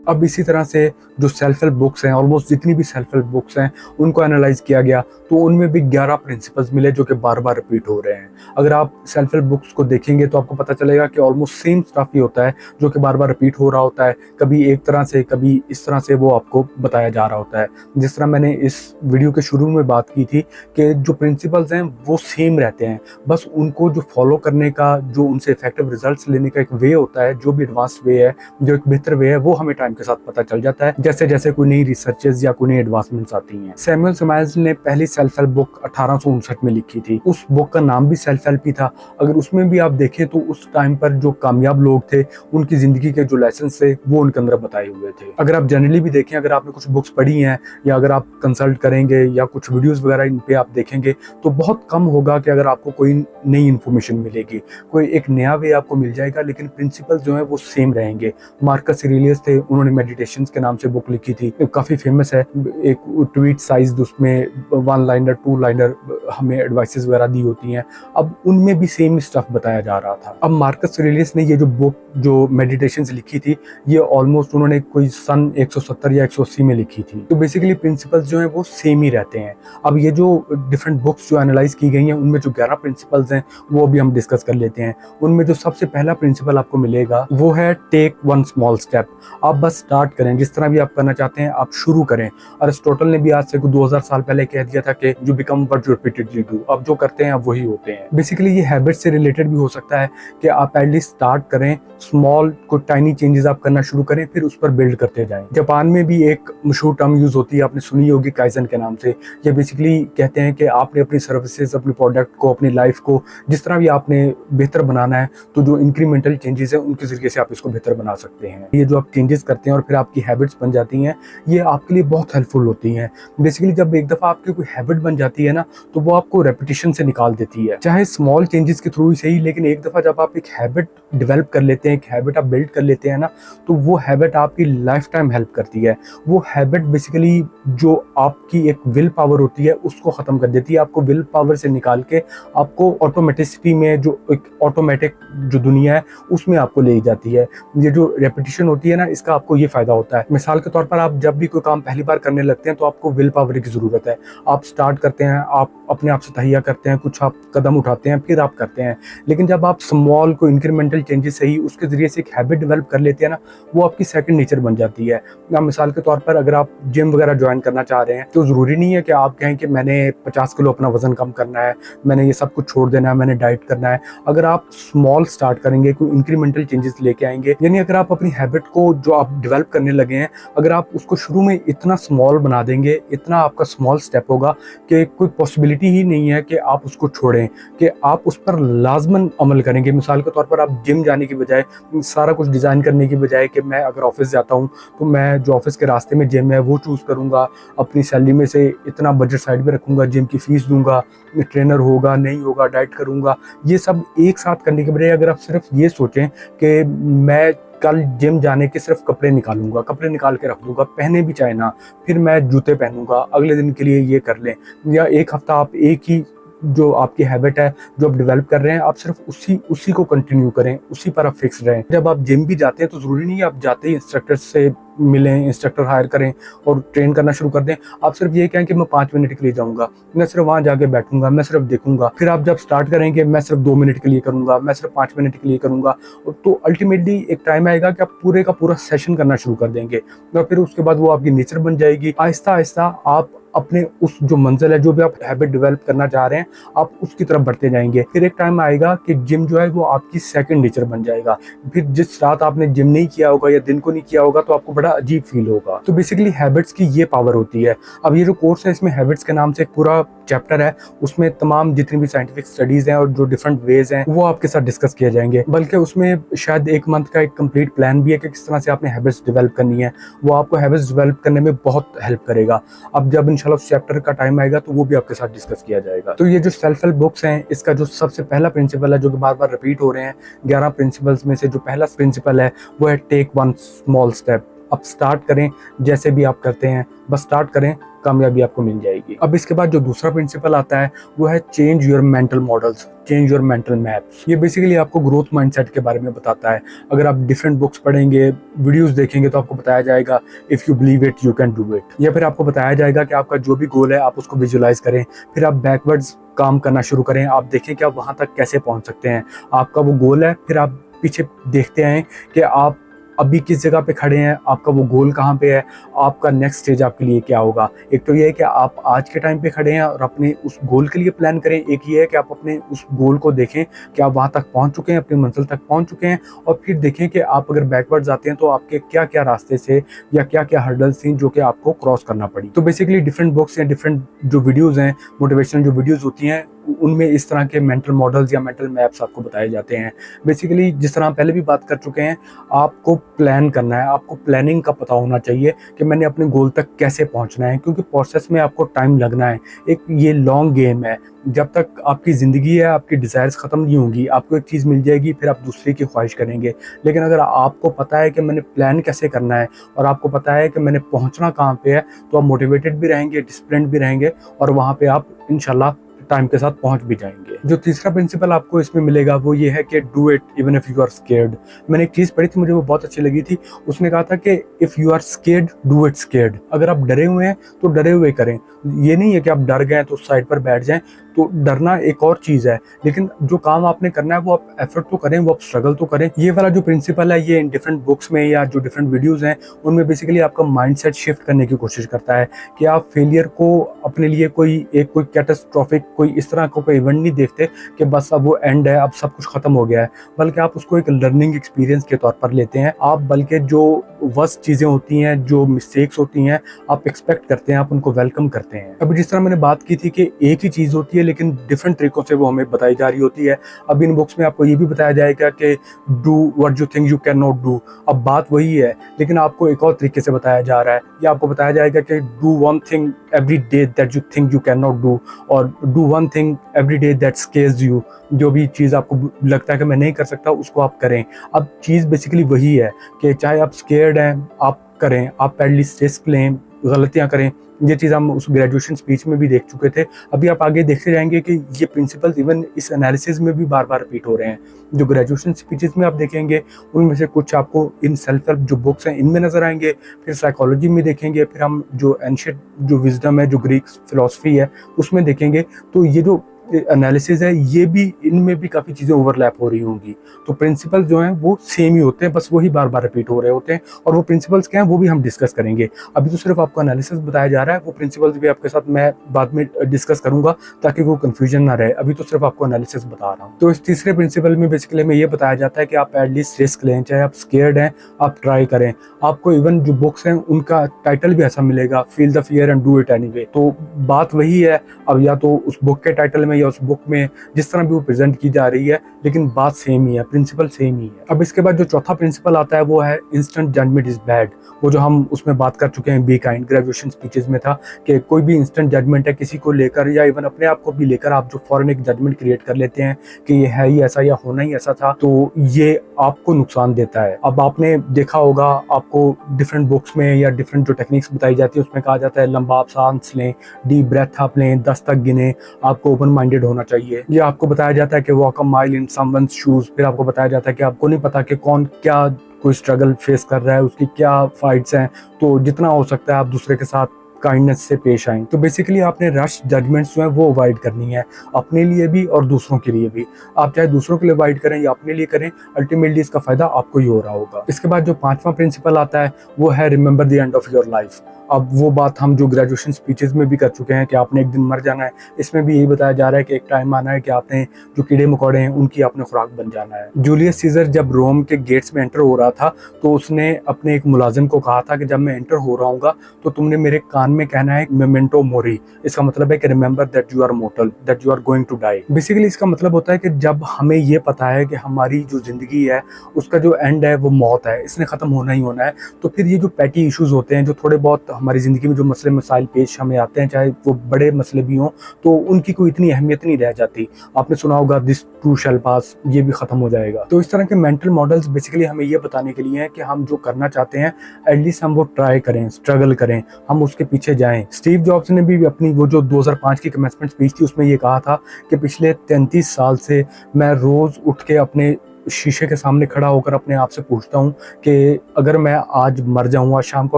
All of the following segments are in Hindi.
अब इसी तरह से जो सेल्फ हेल्प बुक्स हैं, ऑलमोस्ट जितनी भी सेल्फ हेल्प बुक्स हैं उनको एनालाइज किया गया, तो उनमें भी 11 प्रिंसिपल्स मिले जो कि बार बार रिपीट हो रहे हैं। अगर आप सेल्फ हेल्प बुक्स को देखेंगे तो आपको पता चलेगा कि ऑलमोस्ट सेम स्टफ ही होता है जो कि बार बार रिपीट हो रहा होता है, कभी एक तरह से कभी इस तरह से वो आपको बताया जा रहा होता है। जिस तरह मैंने इस वीडियो के शुरू में बात की थी कि जो प्रिंसिपल्स हैं वो सेम रहते हैं, बस उनको जो फॉलो करने का, जो उनसे इफेक्टिव रिजल्ट्स लेने का एक वे होता है, जो भी एडवांस्ड वे है, जो एक बेहतर वे है, वो हमें टाइम के साथ पता चल जाता है जैसे जैसे कोई नई रिसर्चेस या कोई नई एडवांसमेंट्स आती हैं। सैमुअल समाइल्स ने पहली सेल्फ हेल्प बुक 1859 में लिखी थी। उस बुक का नाम भी सेल्फ हेल्प ही था। अगर उसमें भी आप देखें तो उस टाइम पर जो कामयाब लोग थे उनकी जिंदगी के जो लेसन थे वो उनके अंदर बताए हुए थे। अगर आप जनरली भी देखें, अगर आपने कुछ बुक्स पढ़ी हैं या अगर आप कंसल्ट करेंगे या कुछ वीडियोस वगैरह इन पे आप देखेंगे तो बहुत कम होगा कि अगर आपको कोई नई इन्फॉर्मेशन मिलेगी, कोई एक नया वे आपको मिल जाएगा, लेकिन प्रिंसिपल जो है वो सेम रहेंगे। मार्कस ऑरेलियस थे, उन्होंने मेडिटेशंस के नाम से बुक लिखी थी, काफी फेमस है। एक ट्वीट साइज उसमें 1 लाइनर 2 लाइनर हमें एडवाइसेस वगैरह दी होती हैं। अब उनमें भी सेम स्टफ बताया जा रहा था। अब मार्कस ऑरेलियस ने ये जो बुक जो मेडिटेशंस लिखी थी ये ऑलमोस्ट उन्होंने कोई सन 170 या 180 में लिखी थी। तो बेसिकली प्रिंसिपल्स जो हैं वो सेम ही रहते हैं। अब ये जो डिफरेंट बुक्स जो एनालाइज की गई हैं उनमें जो 11 प्रिंसिपल्स हैं वो भी हम डिस्कस कर लेते हैं। उनमें जो सबसे पहला प्रिंसिपल आपको मिलेगा वो है टेक वन स्मॉल स्टेप। आप बस स्टार्ट करें, जिस तरह भी आप करना चाहते हैं आप शुरू करें। अरिस्टोटल ने भी आज से 2000 साल पहले कह दिया था कि you become what you repeatedly do. अब जो करते हैं आप वही होते हैं। बेसिकली ये हैबिट से रिलेटेड भी हो सकता है कि आप एटलीस्ट स्टार्ट करें, स्मॉल को टाइनी चेंजेस आप करना शुरू करें, फिर उस पर बिल्ड करते जाएं। जापान में भी एक मशहूर टर्म यूज होती है, आपने सुनी होगी, काइजन के नाम से। ये बेसिकली कहते हैं कि आपने अपनी सर्विसेज, अपने प्रोडक्ट को, अपनी लाइफ को जिस तरह भी आपने बेहतर बनाना है तो जो इंक्रीमेंटल चेंजेस है उनके जरिए से आप इसको बेहतर बना सकते हैं। ये जो आप चेंजेस करते हैं और फिर आपकी हैबिट्स बन जाती हैं, ये आपके लिए बहुत हेल्पफुल होती हैं। बेसिकली जब एक दफा आपकी कोई हैबिट बन जाती है ना तो वो आपको रेपिटेशन से निकाल देती है, चाहे स्मॉल चेंजेस के थ्रू ही सही, लेकिन एक दफा जब आप एक हैबिट डेवलप कर लेते हैं, एक हैबिट आप बिल्ड कर लेते हैं ना, तो वो हैबिट आपकी लाइफ टाइम हेल्प करती है। वो हैबिट बेसिकली जो आपकी एक विल पावर होती है उसको खत्म कर देती है। आपको विल पावर से निकाल के आपको ऑटोमेटिसिटी में, जो एक ऑटोमेटिक जो दुनिया है उसमें आपको ले जाती है। ये जो रेपिटेशन होती है ना, इसका आपको ये फायदा होता है। मिसाल के तौर पर आप जब भी कोई काम पहली बार करने लगते हैं तो आपको विल पावर की जरूरत है। आप स्टार्ट करते हैं, आप अपने आप से तहिया करते हैं, कुछ आप कदम उठाते हैं, फिर आप करते हैं। लेकिन जब आप स्मॉल को इंक्रीमेंटल चेंजेस से ही उसके जरिए से एक हैबिट डेवलप कर लेते हैं ना, वो आपकी सेकंड नेचर बन जाती है। मिसाल के तौर पर अगर आप जिम वगैरह ज्वाइन करना चाह रहे हैं तो जरूरी नहीं है कि आप कहें कि मैंने 50 किलो अपना वजन कम करना है, मैंने ये सब कुछ छोड़ देना है, मैंने डाइट करना है। अगर आप स्मॉल स्टार्ट करेंगे, कोई इंक्रीमेंटल चेंजेस लेके आएंगे, यानी अगर आप अपनी हैबिट को जो आप डेवलप करने लगे हैं, अगर आप उसको शुरू में इतना स्मॉल बना देंगे, इतना आपका स्मॉल स्टेप होगा कि कोई पॉसिबिलिटी ही नहीं है कि आप उसको छोड़ें, कि आप उस पर लाजमन अमल करेंगे। मिसाल के तौर पर आप जिम जाने की बजाय, सारा कुछ डिज़ाइन करने की बजाय कि मैं अगर ऑफिस जाता हूँ तो मैं जो ऑफिस के रास्ते में जिम है वो चूज़ करूँगा, अपनी सैलरी में से इतना बजट साइड में रखूँगा, जिम की फीस दूंगा, ट्रेनर होगा नहीं होगा, डाइट करूँगा, ये सब एक साथ करने के बजाय अगर आप सिर्फ ये सोचें कि मैं कल जिम जाने के सिर्फ कपड़े निकालूंगा, कपड़े निकाल के रख दूंगा, पहने भी चाहे ना, फिर मैं जूते पहनूंगा, अगले दिन के लिए ये कर लें, या एक हफ्ता आप एक ही जो आपकी हैबिट है जो आप डेवलप कर रहे हैं आप सिर्फ उसी को कंटिन्यू करें, उसी पर आप फिक्स रहें। जब आप जिम भी जाते हैं तो जरूरी नहीं है आप जाते ही इंस्ट्रक्टर से मिलें, इंस्ट्रक्टर हायर करें और ट्रेन करना शुरू कर दें। आप सिर्फ ये कहें कि मैं 5 मिनट के लिए जाऊंगा, मैं सिर्फ वहां जाके बैठूंगा, मैं सिर्फ देखूंगा। फिर आप जब स्टार्ट करेंगे मैं सिर्फ 2 मिनट के लिए करूंगा, मैं सिर्फ 5 मिनट के लिए करूंगा, तो अल्टीमेटली एक टाइम आएगा कि आप पूरे का पूरा सेशन करना शुरू कर देंगे और फिर उसके बाद वो आपकी नेचर बन जाएगी। आहिस्ता आहिस्ता आप अपने उस जो मंजिल है, जो भी आप हैबिट डेवलप करना चाह रहे हैं, आप उसकी तरफ बढ़ते जाएंगे। फिर एक टाइम आएगा कि जिम जो है वो आपकी सेकंड नेचर बन जाएगा। फिर जिस रात आपने जिम नहीं किया होगा या दिन को नहीं किया होगा तो आपको बड़ा अजीब फील होगा। तो बेसिकली हैबिट्स की ये पावर होती है। अब ये जो कोर्स है इसमें हैबिट्स के नाम से एक पूरा चैप्टर है, उसमें तमाम जितनी भी साइंटिफिक स्टडीज हैं और जो डिफरेंट वेज हैं वो आपके साथ डिस्कस किए जाएंगे। बल्कि उसमें शायद 1 मंथ का एक कंप्लीट प्लान भी है कि किस तरह से आपने हैबिट्स डेवलप करनी है। वो आपको हैबिट्स डेवलप करने में बहुत हेल्प करेगा। अब जब इंशाल्लाह उस चैप्टर का टाइम आएगा तो वो भी आपके साथ डिस्कस किया जाएगा। तो ये जो सेल्फ हेल्प बुक्स हैं, इसका जो सबसे पहला प्रिंसिपल है जो कि बार बार रिपीट हो रहे हैं, 11 प्रिंसिपल्स में से जो पहला प्रिंसिपल है वो है टेक वन स्मॉल स्टेप। अब स्टार्ट करें, जैसे भी आप करते हैं बस स्टार्ट करें, कामयाबी आपको मिल जाएगी। अब इसके बाद जो दूसरा प्रिंसिपल आता है वो है change your mental models, change your mental maps. ये बेसिकली आपको ग्रोथ माइंडसेट के बारे में बताता है। अगर आप डिफरेंट बुक्स पढ़ेंगे, वीडियोस देखेंगे, तो आपको बताया जाएगा if you believe it you can do it, या फिर आपको बताया जाएगा कि आपका जो भी गोल है आप उसको विजुअलाइज करें, फिर आप बैकवर्ड्स काम करना शुरू करें, आप देखें कि आप वहां तक कैसे पहुंच सकते हैं। आपका वो गोल है, फिर आप पीछे देखते हैं कि आप अभी किस जगह पे खड़े हैं, आपका वो गोल कहाँ पे है, आपका नेक्स्ट स्टेज आपके लिए क्या होगा। एक तो ये है कि आप आज के टाइम पे खड़े हैं और अपने उस गोल के लिए प्लान करें, एक ये है कि आप अपने उस गोल को देखें कि आप वहाँ तक पहुँच चुके हैं, अपनी मंजिल तक पहुँच चुके हैं, और फिर देखें कि आप अगर बैकवर्ड जाते हैं तो आपके क्या क्या रास्ते से या क्या क्या हर्डल्स थी जो कि आपको क्रॉस करना पड़ी। तो बेसिकली डिफरेंट बुक्स या डिफरेंट जो वीडियोज़ हैं, मोटिवेशनल जो वीडियोज़ होती हैं, उनमें इस तरह के मेंटल मॉडल्स या मेंटल मैप्स आपको बताए जाते हैं। बेसिकली जिस तरह हम पहले भी बात कर चुके हैं, आपको प्लान करना है, आपको प्लानिंग का पता होना चाहिए कि मैंने अपने गोल तक कैसे पहुंचना है, क्योंकि प्रोसेस में आपको टाइम लगना है। एक ये लॉन्ग गेम है, जब तक आपकी ज़िंदगी है, आपकी डिज़ायर्स ख़त्म नहीं होंगी, आपको एक चीज़ मिल जाएगी, फिर आप दूसरे की ख्वाहिश करेंगे। लेकिन अगर आपको पता है कि मैंने प्लान कैसे करना है और आपको पता है कि मैंने पहुंचना कहाँ पे है, तो आप मोटिवेटेड भी रहेंगे, डिसिप्लिन्ड भी रहेंगे, और वहाँ पे आप इंशाल्लाह टाइम के साथ पहुंच भी जाएंगे। जो तीसरा प्रिंसिपल आपको इसमें मिलेगा वो ये है कि do it even if you are scared. मैंने एक चीज़ पढ़ी थी, मुझे वो बहुत अच्छी लगी थी। उसने कहा था कि if you are scared do it scared. अगर आप डरे हुए हैं तो डरे हुए करें। ये नहीं है कि आप डर गए तो साइड पर बैठ जाएं। तो डरना एक और चीज़ है, लेकिन जो काम आपने करना है वो आप एफर्ट तो करें, वो आप स्ट्रगल तो करें। ये वाला जो प्रिंसिपल है ये इन डिफरेंट बुक्स में या जो डिफरेंट वीडियोज़ हैं उनमें बेसिकली आपका माइंडसेट शिफ्ट करने की कोशिश करता है कि आप फेलियर को अपने लिए कोई कैटास्ट्रॉफिक, कोई इस तरह का कोई इवेंट नहीं देखते कि बस अब वो एंड है, अब सब कुछ खत्म हो गया है, बल्कि आप उसको एक लर्निंग एक्सपीरियंस के तौर पर लेते हैं। आप बल्कि जो वर्स्ट चीज़ें होती हैं, जो मिस्टेक्स होती हैं, आप एक्सपेक्ट करते हैं, आप उनको वेलकम करते हैं। अभी जिस तरह मैंने बात की थी कि एक ही चीज़ होती है लेकिन डिफरेंट तरीकों से वो हमें बताई जा रही होती है। अब इन बुक्स में आपको ये भी बताया जाएगा कि do what you think you can not do. अब बात वही है लेकिन आपको एक और तरीके से बताया जा रहा है, या आपको बताया जाएगा कि do one thing every day that you think you can not do, और do one thing every day that scares you. जो भी चीज़ आपको लगता है कि मैं नहीं कर सकता, उसको आप करें। अब चीज़ बेसिकली वही है कि चाहे आप स्केयर्ड हैं, आप करें, आप एटलीस्ट रिस्क लें, गलतियां करें। ये चीज़ हम उस ग्रेजुएशन स्पीच में भी देख चुके थे। अभी आप आगे देखते जाएंगे कि ये प्रिंसिपल्स इवन इस एनालिसिस में भी बार बार रिपीट हो रहे हैं। जो ग्रेजुएशन स्पीचेस में आप देखेंगे उनमें से कुछ आपको इन सेल्फ हेल्प जो बुक्स हैं इनमें नजर आएंगे, फिर साइकोलॉजी में देखेंगे, फिर हम जो एंशिएंट जो विजडम है, जो ग्रीक फिलॉसफी है, उसमें देखेंगे। तो ये जो एनालिसिस है ये भी, इनमें भी काफ़ी चीज़ें ओवरलैप हो रही होंगी। तो प्रिंसिपल्स जो हैं वो सेम ही होते हैं, बस वही बार बार रिपीट हो रहे होते हैं। और वो प्रिंसिपल्स क्या हैं वो भी हम डिस्कस करेंगे। अभी तो सिर्फ आपको एनालिसिस बताया जा रहा है, वो प्रिंसिपल्स भी आपके साथ मैं बाद में डिस्कस करूंगा ताकि कोई कंफ्यूजन ना रहे। अभी तो सिर्फ आपको एनालिसिस बता रहा हूँ। तो इस तीसरे प्रिंसिपल में बेसिकली हमें ये बताया जाता है कि आप एटलीस्ट रिस्क लें, चाहे आप स्केयर्ड हैं आप ट्राई करें। आपको इवन जो बुक्स हैं उनका टाइटल भी ऐसा मिलेगा, feel the fear and do it anyway. तो बात वही है, अब या तो उस बुक के टाइटल में या उस बुक में जिस तरह भी वो प्रेजेंट की जा रही है, लेकिन बात सेम ही है, प्रिंसिपल सेम ही है। अब इसके बाद जो चौथा प्रिंसिपल आता है वो है इंस्टेंट जजमेंट इज बैड। वो जो हम उसमें बात कर चुके हैं, बी काइंड, ग्रेजुएशन स्पीचेस में था कि कोई भी इंस्टेंट जजमेंट है किसी को लेकर या इवन अपने आप को भी लेकर, आप जो फौरन एक जजमेंट क्रिएट कर लेते हैं कि ये है ही ऐसा या होना ही ऐसा था, तो ये आपको नुकसान देता है। अब आपने देखा होगा, आपको डिफरेंट बुक्स में या डिफरेंट जो टेक्निक्स बताई जाती है उसमें कहा जाता है लंबा आप सांस लें, डीप ब्रेथ आप लें, 10 तक गिने, आपको ओपन माइंडेड होना चाहिए। ये आपको बताया जाता है कि walk a mile in someone's shoes. फिर आपको बताया जाता है कि आपको नहीं पता कि कौन क्या कोई स्ट्रगल फेस कर रहा है, उसकी क्या फाइट्स हैं, तो जितना हो सकता है आप दूसरे के साथ काइंडनेस से पेश आएं। तो बेसिकली आपने रश जजमेंट्स जो है वो अवॉइड करनी है, अपने लिए भी और दूसरों के लिए भी। आप चाहे दूसरों के लिए अवॉइड करें या अपने लिए करें, अल्टीमेटली इसका फायदा आपको ही हो रहा होगा। इसके बाद जो पांचवा प्रिंसिपल आता है वो है remember the end of your life. अब वो बात हम जो ग्रेजुएशन स्पीचेस में भी कर चुके हैं कि आपने एक दिन मर जाना है। इसमें भी यही बताया जा रहा है कि एक टाइम आना है कि आपने जो कीड़े मकोड़े हैं उनकी आपने खुराक बन जाना है। जूलियस सीजर जब रोम के गेट्स में एंटर हो रहा था तो उसने अपने एक मुलाजिम को कहा था कि जब मैं एंटर हो रहा हूँ तो तुमने मेरे कान में कहना है मेमेंटो मोरी। इसका मतलब है कि remember that you are mortal, that you are going to die. Basically इसका मतलब होता है कि जब हमें ये पता है कि हमारी जो जिंदगी है उसका जो एंड है वो मौत है, इसने खत्म होना ही होना है, तो फिर ये जो पैटी इश्यूज होते हैं, जो थोड़े बहुत हमारी ज़िंदगी में जो मसले मसाइल पेश हमें आते हैं, चाहे वो बड़े मसले भी हों, तो उनकी कोई इतनी अहमियत नहीं रह जाती। आपने सुना होगा दिस टू शैल पास, ये भी ख़त्म हो जाएगा। तो इस तरह के मेंटल मॉडल्स बेसिकली हमें ये बताने के लिए हैं कि हम जो करना चाहते हैं एटलीस्ट हम वो ट्राई करें, स्ट्रगल करें, हम उसके पीछे जाएं। स्टीव जॉब्स ने भी अपनी वो जो 2005 की कमेंसमेंट स्पीच थी उसमें ये कहा था कि पिछले 33 साल से मैं रोज़ उठ के अपने शीशे के सामने खड़ा होकर अपने आप से पूछता हूँ कि अगर मैं आज मर जाऊँ, आज शाम को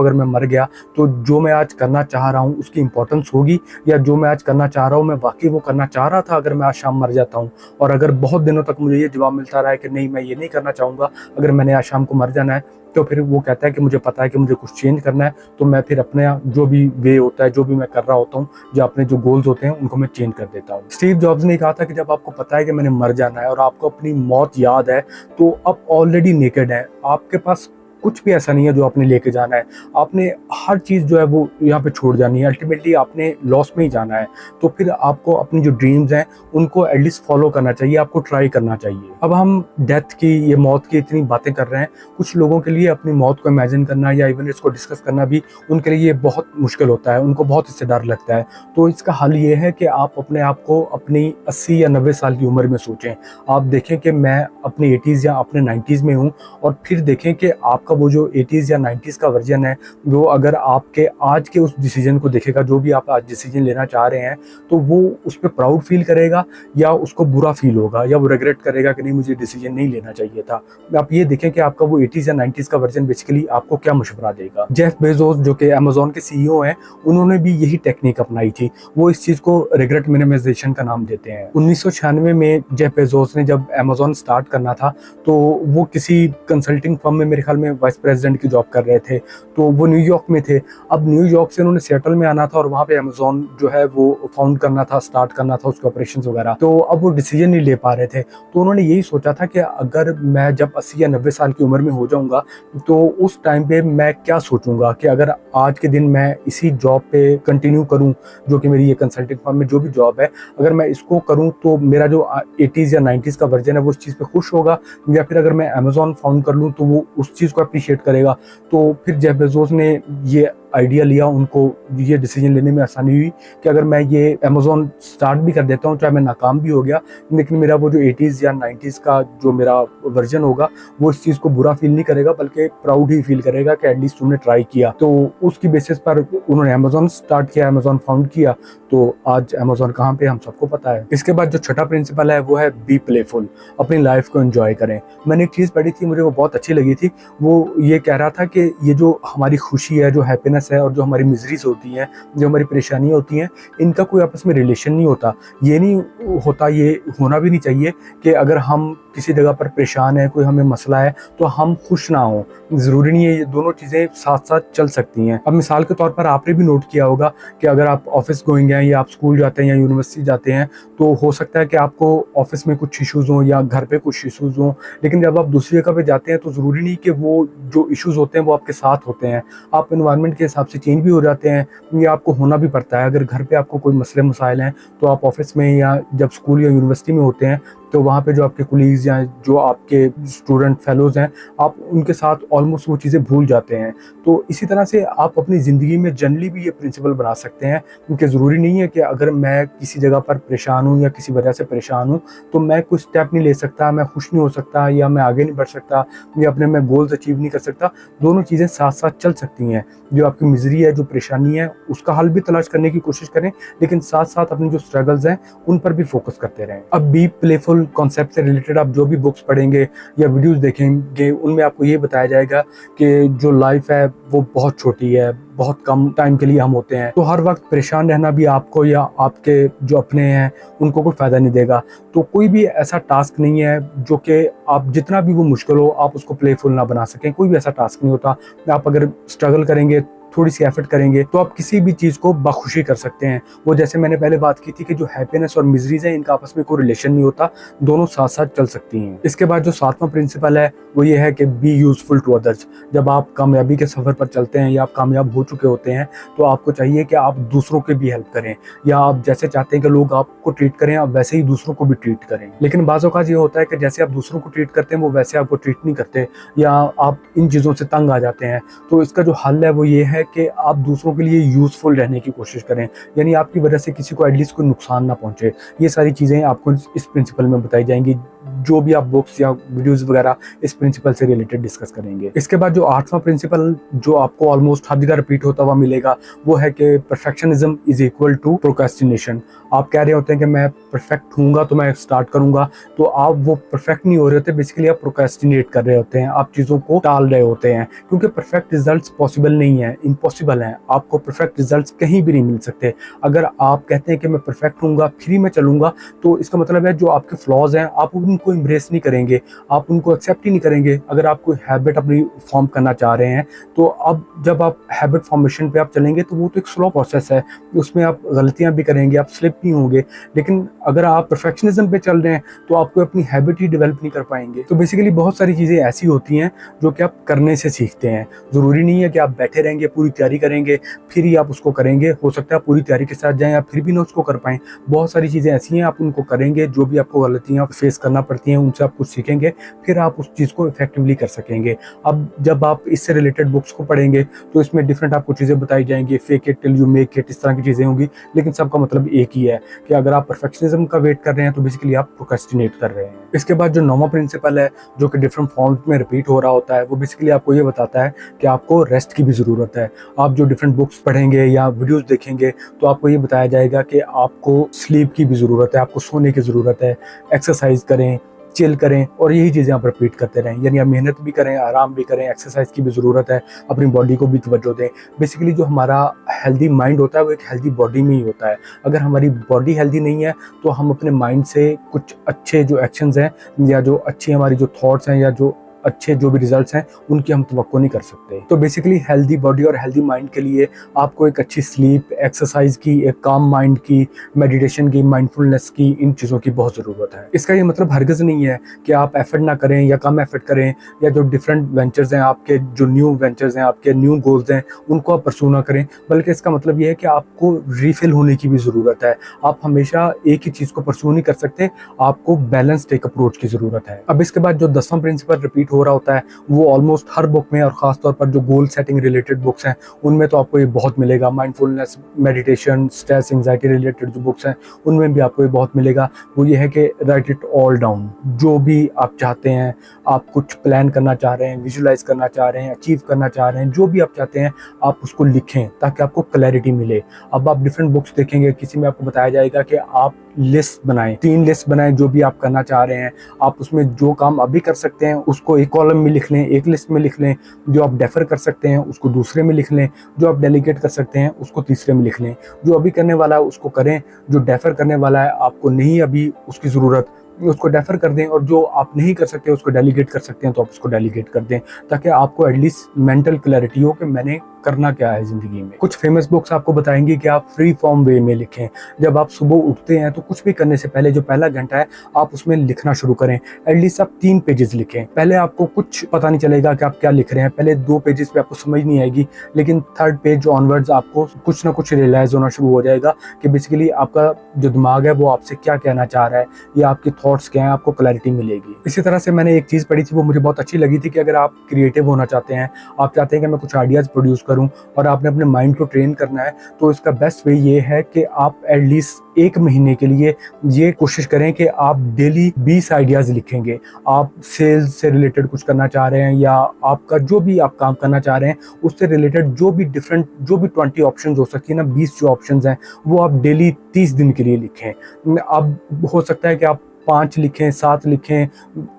अगर मैं मर गया, तो जो मैं आज करना चाह रहा हूँ उसकी इम्पोर्टेंस होगी, या जो मैं आज करना चाह रहा हूँ मैं वाकई वो करना चाह रहा था अगर मैं आज शाम मर जाता हूँ। और अगर बहुत दिनों तक मुझे ये जवाब मिलता रहा है कि नहीं मैं ये नहीं करना चाहूँगा, अगर मैंने आज शाम को मर जाना है, तो फिर वो कहता है कि मुझे पता है कि मुझे कुछ चेंज करना है, तो मैं फिर अपने जो भी वे होता है, जो भी मैं कर रहा होता हूँ, जो अपने जो गोल्स होते हैं उनको मैं चेंज कर देता हूँ। स्टीव जॉब्स ने कहा था कि जब आपको पता है कि मैंने मर जाना है और आपको अपनी मौत याद है, तो आप ऑलरेडी नेकेड हैं, आपके पास कुछ भी ऐसा नहीं है जो आपने लेके जाना है। आपने हर चीज़ जो है वो यहाँ पे छोड़ जानी है, अल्टीमेटली आपने लॉस में ही जाना है। तो फिर आपको अपनी जो ड्रीम्स हैं उनको एटलीस्ट फॉलो करना चाहिए, आपको ट्राई करना चाहिए। अब हम डेथ की, ये मौत की इतनी बातें कर रहे हैं, कुछ लोगों के लिए अपनी मौत को इमेजिन करना या इवन इसको डिस्कस करना भी उनके लिए बहुत मुश्किल होता है, उनको बहुत इससे डर लगता है। तो इसका हल ये है कि आप अपने आप को अपनी 80 या 90 साल की उम्र में सोचें। आप देखें कि मैं अपने 80s या अपने 90s में हूँ, और फिर देखें कि आपका वो जो 80s या 90s का वर्जन है, वो अगर आपके आज के उस डिसीजन को देखेगा, जो भी आप आज डिसीजन लेना चाह रहे हैं, तो वो उस पर प्राउड फील करेगा या उसको बुरा फील होगा, या वो रिग्रेट करेगा कि नहीं मुझे डिसीजन नहीं लेना चाहिए था। आप ये देखें कि आपका वो 80s या 90s का वर्जन बेसिकली आपको क्या मशवरा देगा। जेफ बेजोस जो कि अमेजोन के सीईओ हैं, उन्होंने भी यही टेक्निक अपनाई थी। वो इस चीज़ को रिग्रेट मिनिमाइजेशन का नाम देते हैं। 1996 में जेफ बेजोस ने जब अमेजोन स्टार्ट करना था, तो वो किसी कंसल्टिंग फर्म में मेरे ख्याल में वाइस प्रेसिडेंट की जॉब कर रहे थे, तो वो न्यूयॉर्क में थे। अब न्यूयॉर्क से उन्होंने सिएटल में आना था और वहाँ पे अमेजोन जो है वो फाउंड करना था, स्टार्ट करना था, उसके ऑपरेशंस वगैरह। तो अब वो डिसीजन नहीं ले पा रहे थे, तो उन्होंने यही सोचा था कि अगर मैं जब 80 या 90 साल की उम्र में हो जाऊंगा, तो उस टाइम पे मैं क्या सोचूंगा कि अगर आज के दिन मैं इसी जॉब पे कंटिन्यू करूं, जो कि मेरी ये कंसल्टिंग फर्म में जो भी जॉब है, अगर मैं इसको करूं तो मेरा जो 80s या 90s का वर्जन है वो उस चीज़ पे खुश होगा, या फिर अगर मैं अमेजोन फाउंड कर लूं तो वो उस चीज़ को अप्रिशिएट करेगा। तो फिर जेफ बेजोस ने ये आइडिया लिया, उनको ये डिसीजन लेने में आसानी हुई कि अगर मैं ये अमेजोन स्टार्ट भी कर देता हूँ, चाहे मैं नाकाम भी हो गया, लेकिन मेरा वो जो 80s या 90s का जो मेरा वर्जन होगा, वो इस चीज़ को बुरा फील नहीं करेगा, बल्कि प्राउड ही फील करेगा कि एटलीस्ट तुमने ट्राई किया। तो उसकी बेसिस पर उन्होंने अमेजोन स्टार्ट किया, अमेजोन फाउंड किया। तो आज अमेजोन कहाँ पे हम सबको पता है। इसके बाद जो छठा प्रिंसिपल है वो है बी प्लेफुल, अपनी लाइफ को एंजॉय करें। मैंने एक चीज़ पढ़ी थी, मुझे वो बहुत अच्छी लगी थी। वो ये कह रहा था कि ये जो हमारी खुशी है, जो हैप्पीनेस है, और जो हमारी मिजरीज होती हैं, जो हमारी परेशानियाँ होती हैं, इनका कोई आपस में रिलेशन नहीं होता। ये नहीं होता, ये होना भी नहीं चाहिए कि अगर हम किसी जगह पर परेशान है, कोई हमें मसला है, तो हम खुश ना हों। ज़रूरी नहीं है, ये दोनों चीज़ें साथ साथ चल सकती हैं। अब मिसाल के तौर पर आपने भी नोट किया होगा कि अगर आप ऑफिस गोइंग हैं, या आप स्कूल जाते हैं या यूनिवर्सिटी जाते हैं, तो हो सकता है कि आपको ऑफिस में कुछ इश्यूज़ हों या घर पे कुछ इश्यूज़ हों, लेकिन जब आप दूसरी जगह पे जाते हैं तो ज़रूरी नहीं कि वो जो इश्यूज़ होते हैं वो आपके साथ होते हैं। आप एनवायरनमेंट के हिसाब से चेंज भी हो जाते हैं, ये आपको होना भी पड़ता है। अगर घर पे आपको कोई मसले मसाइल हैं, तो आप ऑफिस में या जब स्कूल या यूनिवर्सिटी में होते हैं, तो वहाँ पे जो आपके कुलीग्स या जो आपके स्टूडेंट फेलोज़ हैं, आप उनके साथ ऑलमोस्ट वो चीज़ें भूल जाते हैं। तो इसी तरह से आप अपनी ज़िंदगी में जनरली भी ये प्रिंसिपल बना सकते हैं, क्योंकि ज़रूरी नहीं है कि अगर मैं किसी जगह पर परेशान हूँ या किसी वजह से परेशान हूँ, तो मैं कोई स्टेप नहीं ले सकता, मैं खुश नहीं हो सकता, या मैं आगे नहीं बढ़ सकता, या अपने मैं गोल्स अचीव नहीं कर सकता। दोनों चीज़ें साथ साथ चल सकती हैं। जो आपकी मिजरी है, जो परेशानी है, उसका हल भी तलाश करने की कोशिश करें, लेकिन साथ साथ अपनी जो स्ट्रगल्स हैं उन पर भी फोकस करते रहें। अब बी प्लेफुल कॉन्सेप्ट से रिलेटेड आप जो भी बुक्स पढ़ेंगे या वीडियोस देखेंगे, उनमें आपको ये बताया जाएगा कि जो लाइफ है वो बहुत छोटी है, बहुत कम टाइम के लिए हम होते हैं। तो हर वक्त परेशान रहना भी आपको या आपके जो अपने हैं उनको कोई फ़ायदा नहीं देगा। तो कोई भी ऐसा टास्क नहीं है जो कि आप जितना भी वो मुश्किल हो आप उसको प्लेफुल ना बना सकें। कोई भी ऐसा टास्क नहीं होता। आप अगर स्ट्रगल करेंगे, थोड़ी सी एफर्ट करेंगे, तो आप किसी भी चीज़ को बखुशी कर सकते हैं। वो जैसे मैंने पहले बात की थी कि जो हैप्पीनेस और मिजरीज हैं, इनका आपस में कोई रिलेशन नहीं होता, दोनों साथ साथ चल सकती हैं। इसके बाद जो सातवां प्रिंसिपल है वो ये है कि बी यूजफुल टू अदर्स। जब आप कामयाबी के सफ़र पर चलते हैं या आप कामयाब हो चुके होते हैं, तो आपको चाहिए कि आप दूसरों की भी हेल्प करें, या आप जैसे चाहते हैं कि लोग आपको ट्रीट करें, आप वैसे ही दूसरों को भी ट्रीट करें। लेकिन बाज़ औक़ात ये होता है कि जैसे आप दूसरों को ट्रीट करते हैं वो वैसे आपको ट्रीट नहीं करते, या आप इन चीज़ों से तंग आ जाते हैं। तो इसका जो हल है वो ये है कि आप दूसरों के लिए यूज़फुल रहने की कोशिश करें, यानी आपकी वजह से किसी को एटलीस्ट कोई नुकसान ना पहुंचे। ये सारी चीज़ें आपको इस प्रिंसिपल में बताई जाएंगी, जो भी आप बुक्स या वीडियोस वगैरह इस प्रिंसिपल से रिलेटेड डिस्कस करेंगे। इसके बाद जो 8वां प्रिंसिपल जो आपको ऑलमोस्ट हर जगह रिपीट होता हुआ मिलेगा, वो है कि perfectionism is equal to procrastination. आप कह रहे होते हैं कि मैं परफेक्ट हूँगा तो मैं स्टार्ट करूँगा, तो आप वो परफेक्ट नहीं हो रहे होते, बेसिकली आप प्रोक्रेस्टिनेट कर रहे होते हैं, आप चीज़ों को टाल रहे होते हैं, क्योंकि परफेक्ट रिजल्ट्स पॉसिबल नहीं है, इम्पॉसिबल है। आपको परफेक्ट रिजल्ट्स कहीं भी नहीं मिल सकते। अगर आप कहते हैं कि मैं परफेक्ट हूँगा फिर ही मैं चलूँगा, तो इसका मतलब है जो आपके फ्लॉज हैं आप उनको इम्ब्रेस नहीं करेंगे, आप उनको एक्सेप्ट ही नहीं करेंगे। अगर आप कोई हैबिट अपनी फॉर्म करना चाह रहे हैं, तो अब जब आप हैबिट फॉर्मेशन पे आप चलेंगे तो वो तो एक स्लो प्रोसेस है, उसमें आप गलतियां भी करेंगे, आप स्लिप भी होंगे। लेकिन अगर आप परफेक्शनिज्म पे चल रहे हैं तो आपको अपनी हैबिट ही डेवलप नहीं कर पाएंगे। तो बेसिकली बहुत सारी चीज़ें ऐसी होती हैं जो कि आप करने से सीखते हैं। ज़रूरी नहीं है कि आप बैठे रहेंगे, पूरी तैयारी करेंगे फिर ही आप उसको करेंगे। हो सकता है आप पूरी तैयारी के साथ जाएं, आप फिर भी ना उसको कर पाएं। बहुत सारी चीज़ें ऐसी हैं, आप उनको करेंगे, जो भी आपको गलतियाँ फेस करना पड़ती हैं उनसे आप कुछ सीखेंगे, फिर आप उस चीज़ को इफेक्टिवली कर सकेंगे। अब जब आप इससे रिलेटेड बुक्स को पढ़ेंगे तो इसमें डिफरेंट आपको चीज़ें बताई जाएंगी, fake it till you make it, इस तरह की चीज़ें होंगी, लेकिन सबका मतलब एक ही है कि अगर आप परफेक्शनिज्म का वेट कर रहे हैं तो बेसिकली आप प्रोक्रेस्टिनेट कर रहे हैं। इसके बाद जो 9वां प्रिंसिपल है, जो कि डिफरेंट फॉर्म्स में रिपीट हो रहा होता है, वो बेसिकली आपको ये बताता है कि आपको रेस्ट की भी ज़रूरत है। आप जो डिफरेंट बुक्स पढ़ेंगे या वीडियोस देखेंगे तो आपको ये बताया जाएगा कि आपको स्लीप की भी ज़रूरत है, आपको सोने की ज़रूरत है, एक्सरसाइज करें, चिल करें, और यही चीज़ें आप रिपीट करते रहें। यानी आप मेहनत भी करें, आराम भी करें, एक्सरसाइज की भी ज़रूरत है, अपनी बॉडी को भी तवज्जो दें। बेसिकली जो हमारा हेल्दी माइंड होता है वो एक हेल्दी बॉडी में ही होता है। अगर हमारी बॉडी हेल्दी नहीं है तो हम अपने माइंड से कुछ अच्छे जो एक्शंस हैं या जो अच्छी हमारी जो थॉट्स हैं या जो अच्छे जो भी रिजल्ट्स हैं उनकी हम तवक्को नहीं कर सकते। तो बेसिकली हेल्दी बॉडी और हेल्दी माइंड के लिए आपको एक अच्छी स्लीप, एक्सरसाइज की, एक काम माइंड की, मेडिटेशन की, माइंडफुलनेस की, इन चीज़ों की बहुत ज़रूरत है। इसका ये मतलब हरगिज़ नहीं है कि आप एफर्ट ना करें या कम एफर्ट करें, या जो डिफरेंट वेंचर्स हैं आपके, जो न्यू वेंचर्स हैं आपके, न्यू गोल्स हैं, उनको आप परसू ना करें, बल्कि इसका मतलब ये है कि आपको रिफिल होने की भी ज़रूरत है। आप हमेशा एक ही चीज़ को परसू नहीं कर सकते, आपको बैलेंस्ड एक अप्रोच की ज़रूरत है। अब इसके बाद जो 10वां प्रिंसिपल रिपीट हो रहा होता है वो ऑलमोस्ट हर बुक में, और खासतौर पर जो गोल सेटिंग रिलेटेड बुक्स हैं उनमें तो आपको ये बहुत मिलेगा। Mindfulness, meditation, stress, anxiety related जो बुक्स हैं उनमें भी आपको ये बहुत मिलेगा। वो ये है कि राइट इट ऑल डाउन। जो भी आप चाहते हैं, आप कुछ प्लान करना चाह रहे हैं, विजुलाइज करना चाह रहे हैं, अचीव करना चाह रहे हैं, जो भी आप चाहते हैं आप उसको लिखें ताकि आपको क्लैरिटी मिले। अब आप डिफरेंट बुक्स देखेंगे, किसी में आपको बताया जाएगा कि आप लिस्ट बनाएं, 3 लिस्ट बनाएं जो भी आप करना चाह रहे हैं। आप उसमें जो काम अभी कर सकते हैं उसको एक कॉलम में लिख लें, एक लिस्ट में लिख लें। जो आप डेफर कर सकते हैं उसको दूसरे में लिख लें, जो आप डेलीगेट कर सकते हैं उसको तीसरे में लिख लें। जो अभी करने वाला है उसको करें, जो डेफर करने वाला है आपको नहीं अभी उसकी ज़रूरत, उसको डेफर कर दें, और जो आप नहीं कर सकते उसको डेलीगेट कर सकते हैं तो आप उसको डेलीगेट कर दें, ताकि आपको एटलीस्ट मेंटल क्लैरिटी हो कि मैंने करना क्या है ज़िंदगी में। कुछ फेमस बुक्स आपको बताएंगी कि आप फ्री फॉर्म वे में लिखें। जब आप सुबह उठते हैं तो कुछ भी करने से पहले जो पहला घंटा है आप उसमें लिखना शुरू करें। एटलीस्ट आप 3 पेजेस लिखें। पहले आपको कुछ पता नहीं चलेगा कि आप क्या लिख रहे हैं, पहले 2 पेजेस पे आपको समझ नहीं आएगी, लेकिन 3rd पेज ऑनवर्ड्स आपको कुछ ना कुछ रियलाइज होना शुरू हो जाएगा कि बेसिकली आपका जो दिमाग है वो आपसे क्या कहना चाह रहा है, या आपके थॉट्स क्या हैं, आपको क्लैरिटी मिलेगी। इसी तरह से मैंने एक चीज़ पढ़ी थी, वो मुझे बहुत अच्छी लगी थी कि अगर आप क्रिएटिव होना चाहते हैं, आप चाहते हैं कि मैं कुछ आइडियाज़ प्रोड्यूस करूं और आपने अपने माइंड को ट्रेन करना है, तो इसका बेस्ट वे ये है कि आप एटलीस्ट 1 महीने के लिए ये कोशिश करें कि आप डेली 20 आइडियाज़ लिखेंगे। आप सेल्स से रिलेटेड कुछ करना चाह रहे हैं, या आपका जो भी आप काम करना चाह रहे हैं उससे रिलेटेड जो भी डिफरेंट, जो भी 20 ऑप्शंस हो सकती है ना, 20 जो ऑप्शंस हैं वो आप डेली 30 दिन के लिए लिखें। अब हो सकता है कि आप 5 लिखें, 7 लिखें,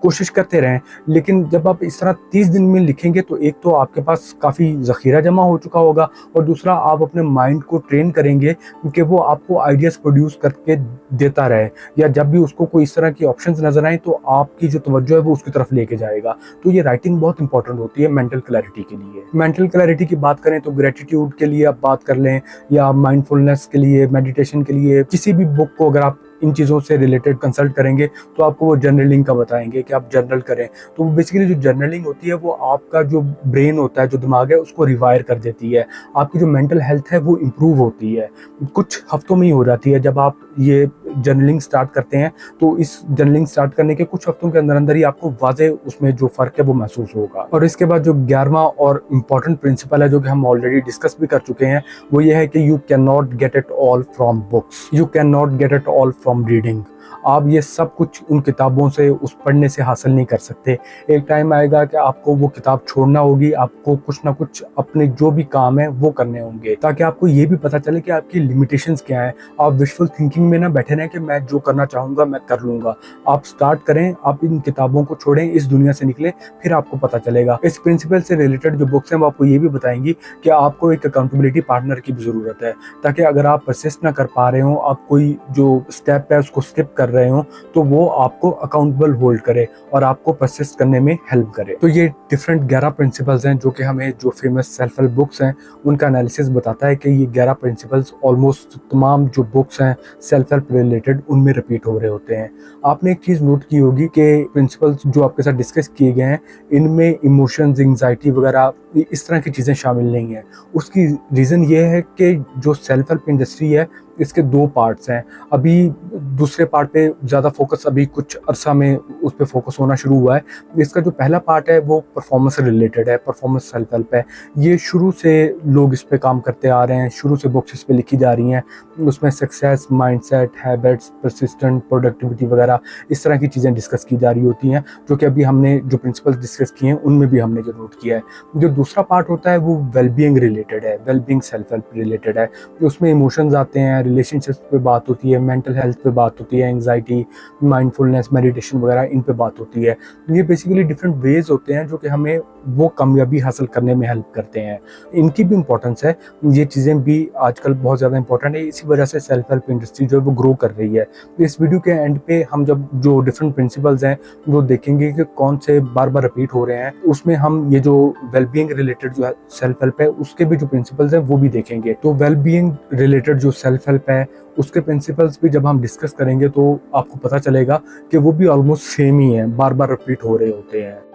कोशिश करते रहें, लेकिन जब आप इस तरह 30 दिन में लिखेंगे तो एक तो आपके पास काफ़ी ज़ख़ीरा जमा हो चुका होगा, और दूसरा आप अपने माइंड को ट्रेन करेंगे कि वो आपको आइडियाज़ प्रोड्यूस करके देता रहे, या जब भी उसको कोई इस तरह की ऑप्शंस नज़र आए तो आपकी जो तवज्जो है वो उसकी तरफ लेके जाएगा। तो ये राइटिंग बहुत इंपॉर्टेंट होती है मेंटल क्लैरिटी के लिए। मेंटल क्लैरिटी की बात करें तो ग्रेटिट्यूड के लिए आप बात कर लें, या माइंडफुलनेस के लिए, मेडिटेशन के लिए, किसी भी बुक को अगर आप इन चीज़ों से रिलेटेड कंसल्ट करेंगे तो आपको वो जर्नलिंग का बताएंगे कि आप जर्नल करें। तो बेसिकली जो जर्नलिंग होती है वो आपका जो ब्रेन होता है, जो दिमाग है, उसको रिवायर कर देती है। आपकी जो मेंटल हेल्थ है वो इम्प्रूव होती है, कुछ हफ्तों में ही हो जाती है जब आप ये जर्नलिंग स्टार्ट करते हैं तो इस जर्नलिंग स्टार्ट करने के कुछ हफ्तों के अंदर अंदर ही आपको वाज़े उसमें जो फ़र्क है वो महसूस होगा। और इसके बाद जो 11वां और इम्पॉर्टेंट प्रिंसिपल है जो कि हम ऑलरेडी डिस्कस भी कर चुके हैं, वो ये है कि you can not get it all from books, you can not get it all from reading. आप ये सब कुछ उन किताबों से, उस पढ़ने से हासिल नहीं कर सकते। एक टाइम आएगा कि आपको वो किताब छोड़ना होगी, आपको कुछ ना कुछ अपने जो भी काम है वो करने होंगे, ताकि आपको ये भी पता चले कि आपकी लिमिटेशंस क्या है। आप विशफुल थिंकिंग में ना बैठे रहें कि मैं जो करना चाहूँगा मैं कर लूँगा। आप स्टार्ट करें, आप इन किताबों को छोड़ें, इस दुनिया से निकलें, फिर आपको पता चलेगा। इस प्रिंसिपल से रिलेटेड जो बुक्स हैं वो आपको ये भी बताएंगी कि आपको एक अकाउंटेबिलिटी पार्टनर की भी ज़रूरत है, ताकि अगर आप परसिस्ट ना कर पा रहे हो, आप कोई जो स्टेप है उसको स्किप कर रहे हो, तो वो आपको अकाउंटेबल होल्ड करे और आपको परसिस्ट करने में हेल्प करे। तो ये डिफरेंट 11 प्रिंसिपल्स हैं जो कि हमें जो फेमस सेल्फ हेल्प बुक्स हैं उनका एनालिसिस बताता है कि ये 11 प्रिंसिपल्स ऑलमोस्ट तमाम जो बुक्स हैं सेल्फ हेल्प रिलेटेड उनमें रिपीट हो रहे होते हैं। आपने एक चीज़ नोट की होगी कि प्रिंसिपल्स जो आपके साथ डिस्कस किए गए हैं इनमें इमोशंस, एंग्जाइटी वगैरह इस तरह की चीज़ें शामिल नहीं है। उसकी रीज़न ये है कि जो सेल्फ हेल्प इंडस्ट्री है इसके 2 पार्ट्स हैं। अभी दूसरे पार्ट पे ज़्यादा फोकस अभी कुछ अरसा में उस पे फोकस होना शुरू हुआ है। इसका जो पहला पार्ट है वो परफॉर्मेंस से रिलेटेड है, परफॉर्मेंस सेल्फ हेल्प है। ये शुरू से लोग इस पे काम करते आ रहे हैं, शुरू से बुक्स इस पे लिखी जा रही हैं। उसमें success, mindset, habits, persistent, productivity वगैरह इस तरह की चीज़ें डिस्कस की जा रही होती हैं, जो कि अभी हमने जो प्रिंसिपल्स डिस्कस किए हैं उनमें भी हमने जो नोट किया है। जो दूसरा पार्ट होता है वो वेलबीइंग रिलेटेड है, वेलबीइंग सेल्फ हेल्प रिलेटेड है। उसमें इमोशंस आते हैं, रिलेशनशिप्स पे बात होती है, मेंटल हेल्थ पे बात होती है, एंग्जाइटी, माइंडफुलनेस, मेडिटेशन वगैरह इन पे बात होती है। ये बेसिकली डिफरेंट वेज होते हैं जो कि हमें वो कामयाबी हासिल करने में हेल्प करते हैं। इनकी भी इंपॉर्टेंस है, ये चीज़ें भी आजकल बहुत ज़्यादा इंपॉर्टेंट है, इसी वजह से सेल्फ हेल्प इंडस्ट्री जो है वो ग्रो कर रही है। तो इस वीडियो के एंड पे हम जब जो डिफरेंट प्रिंसिपल्स हैं वो देखेंगे कि कौन से बार बार रिपीट हो रहे हैं, उसमें हम ये जो वेलबीइंग रिलेटेड जो सेल्फ हेल्प है उसके भी जो प्रिंसिपल्स हैं वो भी देखेंगे। तो वेलबीइंग रिलेटेड जो सेल्फ हेल्प है उसके प्रिंसिपल्स भी जब हम डिस्कस करेंगे तो आपको पता चलेगा कि वो भी ऑलमोस्ट सेम ही है, बार बार रिपीट हो रहे होते हैं।